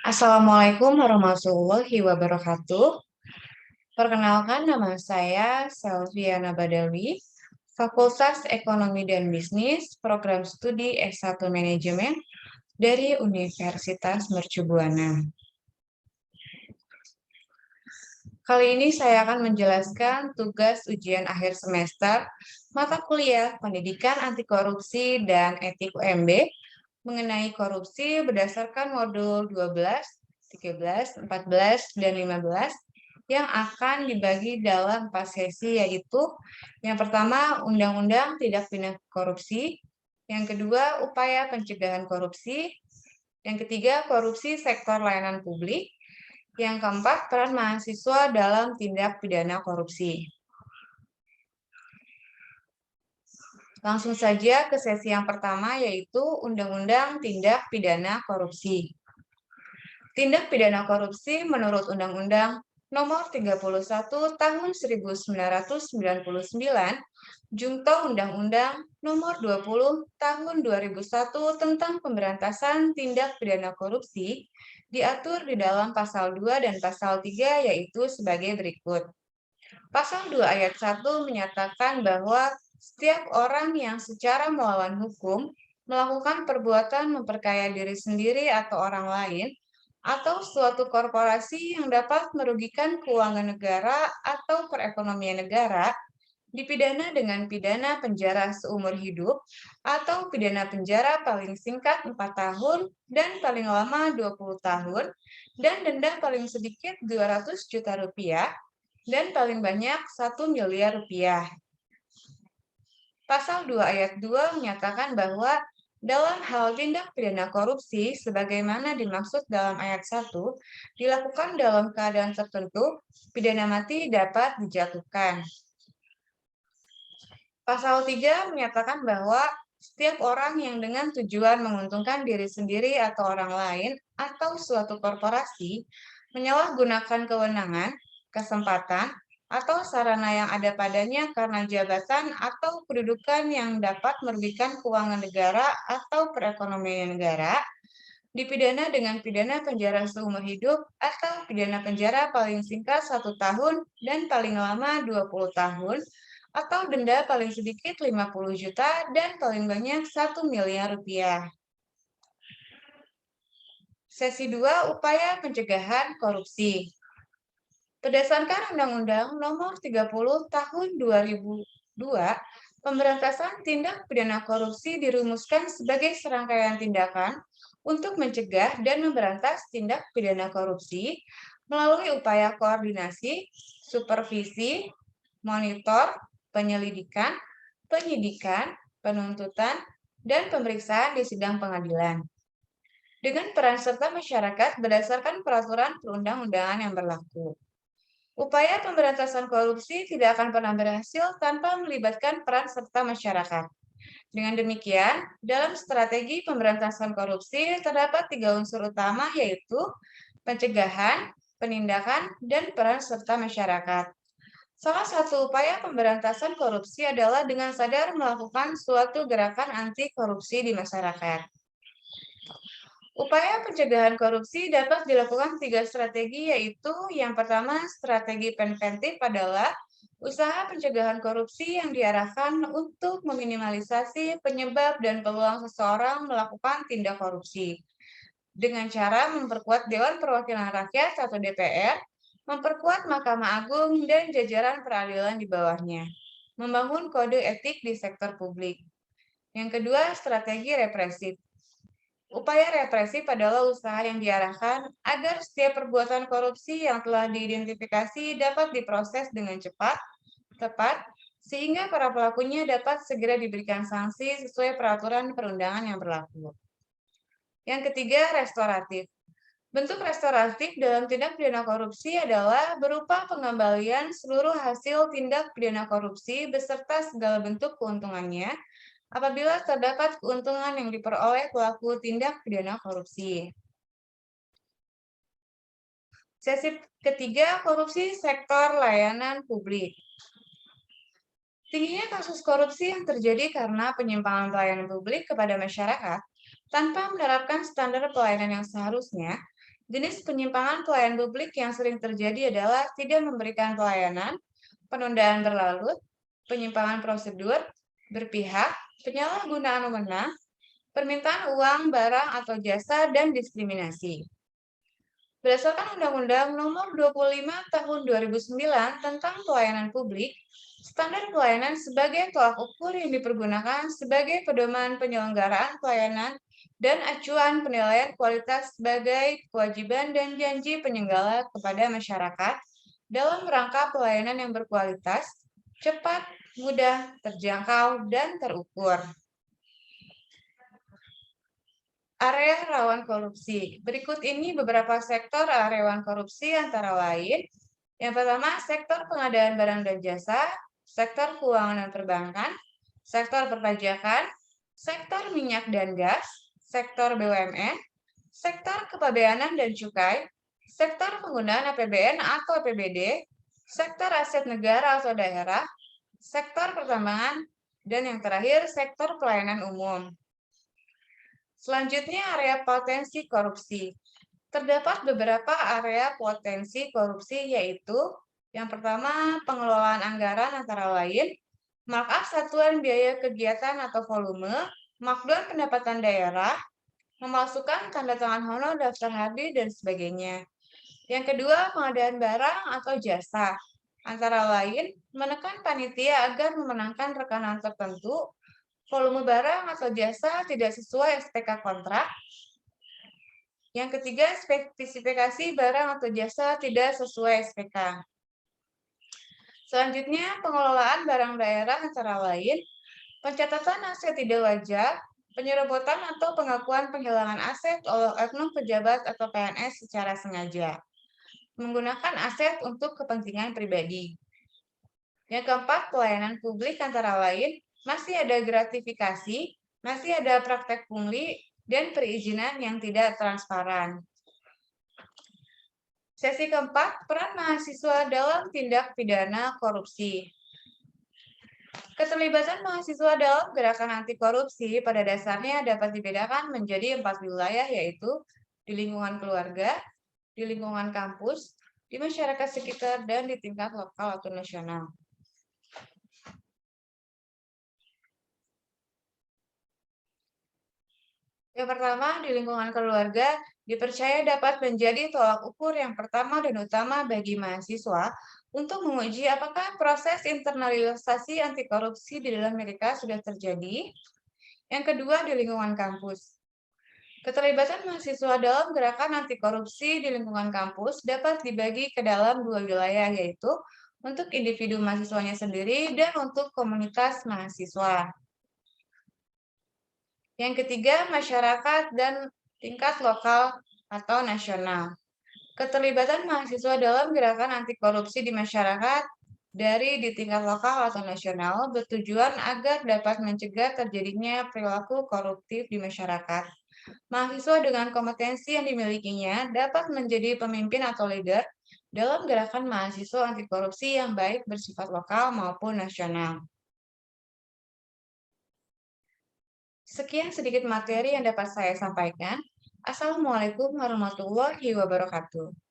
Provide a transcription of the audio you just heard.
Assalamualaikum warahmatullahi wabarakatuh. Perkenalkan, nama saya Selviana Badawi, Fakultas Ekonomi dan Bisnis, Program Studi S1 Manajemen dari Universitas Mercu Buana. Kali ini saya akan menjelaskan tugas ujian akhir semester mata kuliah Pendidikan Anti Korupsi dan Etik UMB mengenai korupsi berdasarkan modul 12, 13, 14, dan 15 yang akan dibagi dalam 4 sesi, yaitu yang pertama Undang-Undang Tindak Pidana Korupsi, yang kedua Upaya Pencegahan Korupsi, yang ketiga Korupsi Sektor Layanan Publik, yang keempat peran mahasiswa dalam tindak pidana korupsi. Langsung saja ke sesi yang pertama, yaitu Undang-Undang Tindak Pidana Korupsi. Tindak pidana korupsi menurut Undang-Undang Nomor 31 Tahun 1999, Junto Undang-Undang Nomor 20 Tahun 2001 tentang Pemberantasan Tindak Pidana Korupsi, diatur di dalam Pasal 2 dan Pasal 3, yaitu sebagai berikut. Pasal 2 ayat 1 menyatakan bahwa setiap orang yang secara melawan hukum melakukan perbuatan memperkaya diri sendiri atau orang lain, atau suatu korporasi yang dapat merugikan keuangan negara atau perekonomian negara, dipidana dengan pidana penjara seumur hidup atau pidana penjara paling singkat 4 tahun dan paling lama 20 tahun dan denda paling sedikit 200 juta rupiah dan paling banyak 1 miliar rupiah. Pasal 2 ayat 2 menyatakan bahwa dalam hal tindak pidana korupsi sebagaimana dimaksud dalam ayat 1 dilakukan dalam keadaan tertentu, pidana mati dapat dijatuhkan. Pasal 3 menyatakan bahwa setiap orang yang dengan tujuan menguntungkan diri sendiri atau orang lain atau suatu korporasi menyalahgunakan kewenangan, kesempatan, atau sarana yang ada padanya karena jabatan atau kedudukan yang dapat merugikan keuangan negara atau perekonomian negara, dipidana dengan pidana penjara seumur hidup atau pidana penjara paling singkat 1 tahun dan paling lama 20 tahun, atau denda paling sedikit 50 juta dan paling banyak 1 miliar rupiah. Sesi 2, Upaya Pencegahan Korupsi. Berdasarkan Undang-Undang Nomor 30 Tahun 2002, pemberantasan tindak pidana korupsi dirumuskan sebagai serangkaian tindakan untuk mencegah dan memberantas tindak pidana korupsi melalui upaya koordinasi, supervisi, monitor, penyelidikan, penyidikan, penuntutan, dan pemeriksaan di sidang pengadilan. Dengan peran serta masyarakat berdasarkan peraturan perundang-undangan yang berlaku. Upaya pemberantasan korupsi tidak akan pernah berhasil tanpa melibatkan peran serta masyarakat. Dengan demikian, dalam strategi pemberantasan korupsi terdapat 3 unsur utama, yaitu pencegahan, penindakan, dan peran serta masyarakat. Salah satu upaya pemberantasan korupsi adalah dengan sadar melakukan suatu gerakan anti korupsi di masyarakat. Upaya pencegahan korupsi dapat dilakukan 3 strategi, yaitu yang pertama, strategi preventif adalah usaha pencegahan korupsi yang diarahkan untuk meminimalisasi penyebab dan peluang seseorang melakukan tindak korupsi dengan cara memperkuat Dewan Perwakilan Rakyat atau DPR, memperkuat Mahkamah Agung dan jajaran peradilan di bawahnya, membangun kode etik di sektor publik. Yang kedua, strategi represif. Upaya represif adalah usaha yang diarahkan agar setiap perbuatan korupsi yang telah diidentifikasi dapat diproses dengan cepat, tepat, sehingga para pelakunya dapat segera diberikan sanksi sesuai peraturan perundangan yang berlaku. Yang ketiga, restoratif. Bentuk restoratif dalam tindak pidana korupsi adalah berupa pengembalian seluruh hasil tindak pidana korupsi beserta segala bentuk keuntungannya apabila terdapat keuntungan yang diperoleh pelaku tindak pidana korupsi. Sesi ketiga, korupsi sektor layanan publik. Tingginya kasus korupsi yang terjadi karena penyimpangan pelayanan publik kepada masyarakat tanpa menerapkan standar pelayanan yang seharusnya. Jenis penyimpangan pelayanan publik yang sering terjadi adalah tidak memberikan pelayanan, penundaan berlarut, penyimpangan prosedur, berpihak, penyalahgunaan wewenang, permintaan uang, barang, atau jasa, dan diskriminasi. Berdasarkan Undang-Undang Nomor 25 Tahun 2009 tentang Pelayanan Publik, standar pelayanan sebagai tolak ukur yang dipergunakan sebagai pedoman penyelenggaraan pelayanan dan acuan penilaian kualitas sebagai kewajiban dan janji penyelenggara kepada masyarakat dalam rangka pelayanan yang berkualitas, cepat, mudah, terjangkau, dan terukur. Area rawan korupsi. Berikut ini beberapa sektor area rawan korupsi antara lain. Yang pertama, sektor pengadaan barang dan jasa, sektor keuangan dan perbankan, sektor perpajakan, sektor minyak dan gas, sektor BUMN, sektor kepabeanan dan cukai, sektor penggunaan APBN atau APBD, sektor aset negara atau daerah, sektor pertambangan, dan yang terakhir, sektor pelayanan umum. Selanjutnya, area potensi korupsi. Terdapat beberapa area potensi korupsi, yaitu yang pertama, pengelolaan anggaran antara lain, markup satuan biaya kegiatan atau volume, markdown pendapatan daerah, memasukkan tanda tangan honor daftar hardi, dan sebagainya. Yang kedua, pengadaan barang atau jasa, antara lain menekan panitia agar memenangkan rekanan tertentu, volume barang atau jasa tidak sesuai SPK kontrak. Yang ketiga, spesifikasi barang atau jasa tidak sesuai SPK. Selanjutnya, pengelolaan barang daerah antara lain, pencatatan aset tidak wajar, penyerobotan atau pengakuan penghilangan aset oleh oknum pejabat atau PNS secara sengaja, menggunakan aset untuk kepentingan pribadi. Yang keempat, pelayanan publik antara lain, masih ada gratifikasi, masih ada praktek pungli, dan perizinan yang tidak transparan. Sesi keempat, peran mahasiswa dalam tindak pidana korupsi. Keterlibatan mahasiswa dalam gerakan anti korupsi pada dasarnya dapat dibedakan menjadi 4 wilayah, yaitu di lingkungan keluarga, di lingkungan kampus, di masyarakat sekitar, dan di tingkat lokal atau nasional. Yang pertama, di lingkungan keluarga, dipercaya dapat menjadi tolak ukur yang pertama dan utama bagi mahasiswa untuk menguji apakah proses internalisasi anti korupsi di dalam mereka sudah terjadi. Yang kedua, di lingkungan kampus. Keterlibatan mahasiswa dalam gerakan anti korupsi di lingkungan kampus dapat dibagi ke dalam 2 wilayah, yaitu untuk individu mahasiswanya sendiri dan untuk komunitas mahasiswa. Yang ketiga, masyarakat dan tingkat lokal atau nasional. Keterlibatan mahasiswa dalam gerakan anti korupsi di masyarakat dari di tingkat lokal atau nasional bertujuan agar dapat mencegah terjadinya perilaku koruptif di masyarakat. Mahasiswa dengan kompetensi yang dimilikinya dapat menjadi pemimpin atau leader dalam gerakan mahasiswa anti korupsi yang baik bersifat lokal maupun nasional. Sekian sedikit materi yang dapat saya sampaikan. Assalamualaikum warahmatullahi wabarakatuh.